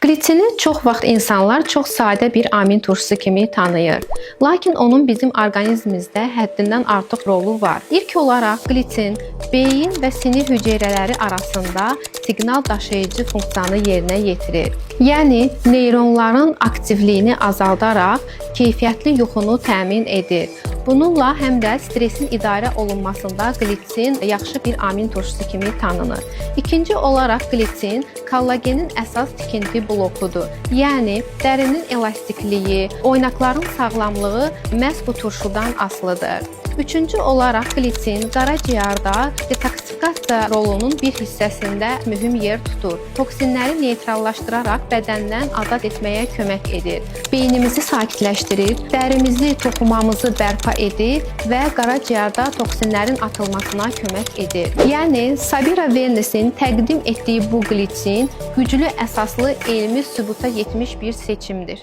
Glitini çox vaxt insanlar çox sadə bir amin turşusu kimi tanıyır. Lakin onun bizim orqanizmimizdə həddindən artıq rolu var. İlk olaraq glitin beyin və sinir hüceyrələri arasında siqnal daşıyıcı funksiyanı yerinə yetirir. Yəni neyronların aktivliyini azaldaraq keyfiyyətli yuxunu təmin edir. Bununla həm də stressin idarə olunmasında glitin yaxşı bir amin turşusu kimi tanınır. İkinci olaraq glitin kollagenin əsas tikinti blokudur. Yəni dərinin elastikliyi, oynaqların sağlamlığı məhz bu turşudan asılıdır. Üçüncü olaraq glitin qaraciyərdə detoksifikasiya rolunun bir hissəsində mühüm yer tutur. Toksinləri neytrallaşdıraraq bədəndən azad etməyə kömək edir. Beynimizi sakitləşdirir, dərimizi, toxumamızı bərpa edir və qaraciyərdə toksinlərin atılmasına kömək edir. Yəni Sabira Wellness-in təqdim etdiyi bu glitin güclü əsaslı elmi sübuta yetmiş bir seçimdir.